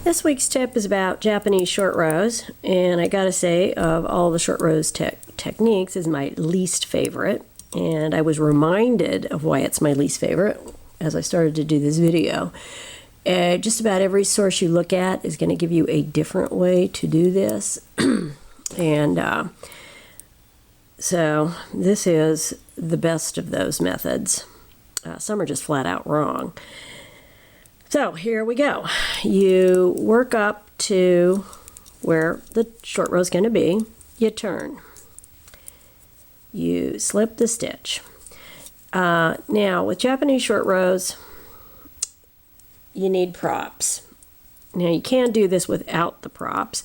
This week's tip is about Japanese short rows, and I gotta say, of all the short rows techniques, is my least favorite. And I was reminded of why it's my least favorite as I started to do this video. Just about every source you look at is going to give you a different way to do this. And so this is the best of those methods. Some are just flat out wrong. So here we go. You work up to where the short row is going to be. You turn. You slip the stitch. Now, with Japanese short rows, you need props. Now, you can do this without the props,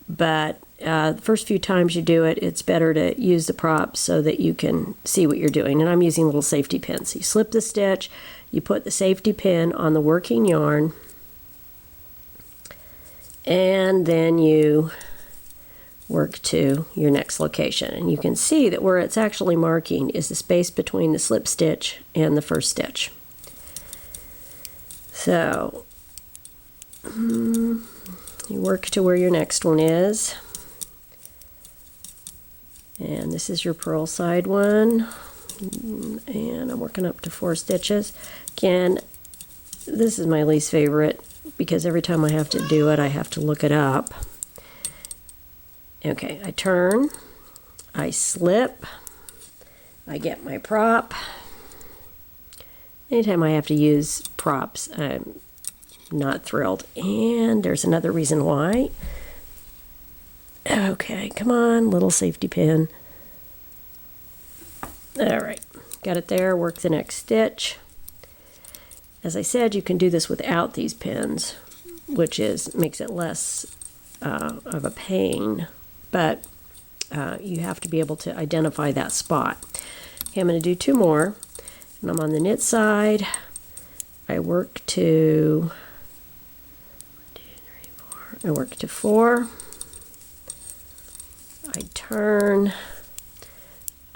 but the first few times you do it, it's better to use the props so that you can see what you're doing. And I'm using little safety pins. You slip the stitch, you put the safety pin on the working yarn, and then you work to your next location. And you can see that where it's actually marking is the space between the slip stitch and the first stitch. So you work to where your next one is. And this is your purl side one. And I'm working up to 4 stitches. Again, this is my least favorite because every time I have to do it, I have to look it up. Okay, I turn, I slip, I get my prop. Anytime I have to use props, I'm not thrilled. And there's another reason why. Okay, come on, little safety pin. All right, got it there, work the next stitch. As I said, you can do this without these pins, which makes it less of a pain, but you have to be able to identify that spot. Okay, I'm going to do 2 more, and I'm on the knit side. I work to 4. I turn,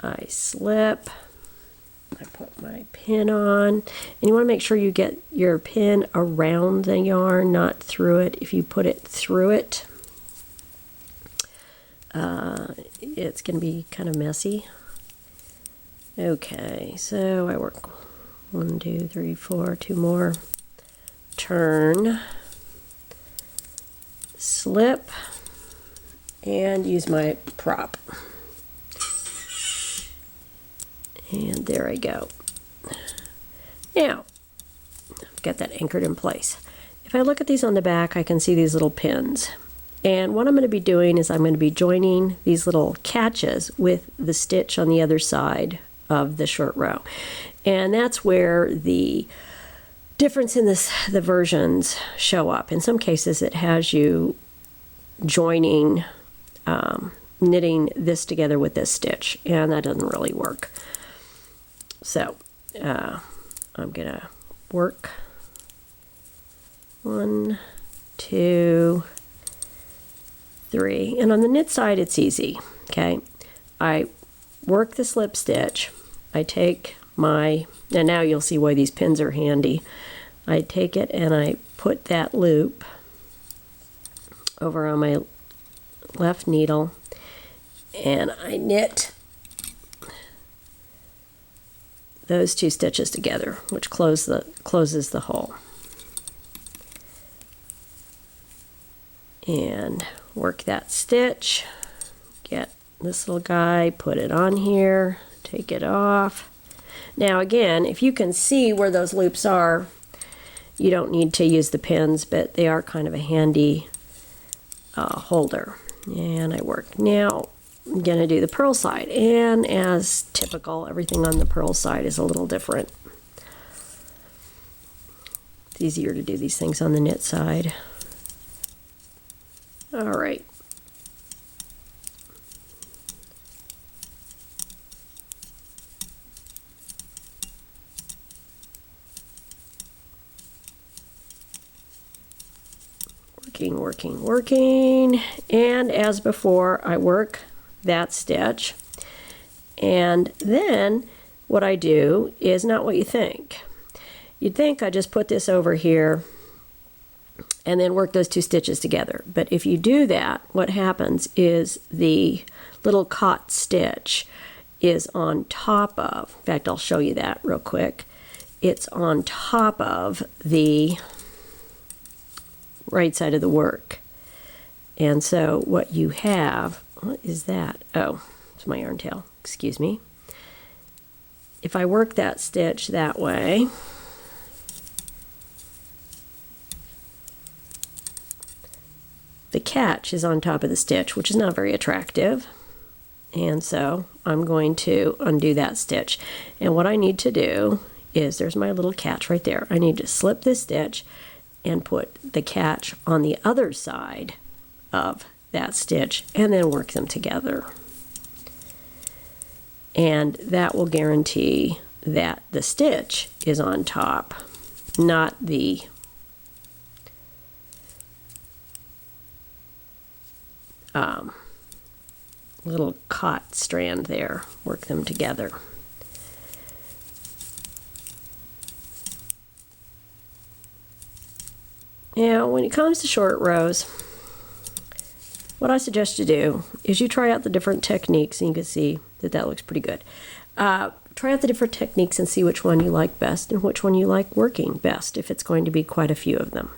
I slip, I put my pin on, and you want to make sure you get your pin around the yarn, not through it. If you put it through it, it's going to be kind of messy. Okay, so I work 1, 2, 3, 4, 2 more, turn, slip, and use my prop. And there I go. Now, I've got that anchored in place. If I look at these on the back, I can see these little pins. And what I'm going to be doing is I'm going to be joining these little catches with the stitch on the other side of the short row. And that's where the difference in the versions show up. In some cases, it has you joining, knitting this together with this stitch, and that doesn't really work. So I'm going to work 1, 2, 3. And on the knit side, it's easy. Okay, I work the slip stitch. I take and now you'll see why these pins are handy. I take it and I put that loop over on my left needle, and I knit those 2 stitches together, which closes the hole. And work that stitch, get this little guy, put it on here, take it off. Now again, if you can see where those loops are, you don't need to use the pins, but they are kind of a handy holder. And I work. Now I'm going to do the purl side, and as typical, everything on the purl side is a little different. It's easier to do these things on the knit side. All right. Working, and as before, I work that stitch, and then what I do is not what you think. You'd think I just put this over here and then work those 2 stitches together. But if you do that, what happens is the little caught stitch is on top of, in fact, I'll show you that real quick. It's on top of the right side of the work. And so what you have, what is that? Oh, it's my yarn tail, excuse me. If I work that stitch that way, the catch is on top of the stitch, which is not very attractive. And so I'm going to undo that stitch. And what I need to do is, there's my little catch right there. I need to slip this stitch and put the catch on the other side of that stitch and then work them together. And that will guarantee that the stitch is on top, not the little caught strand there. Work them together. Now, when it comes to short rows, what I suggest you do is you try out the different techniques, and you can see that that looks pretty good. Try out the different techniques and see which one you like best and which one you like working best, if it's going to be quite a few of them.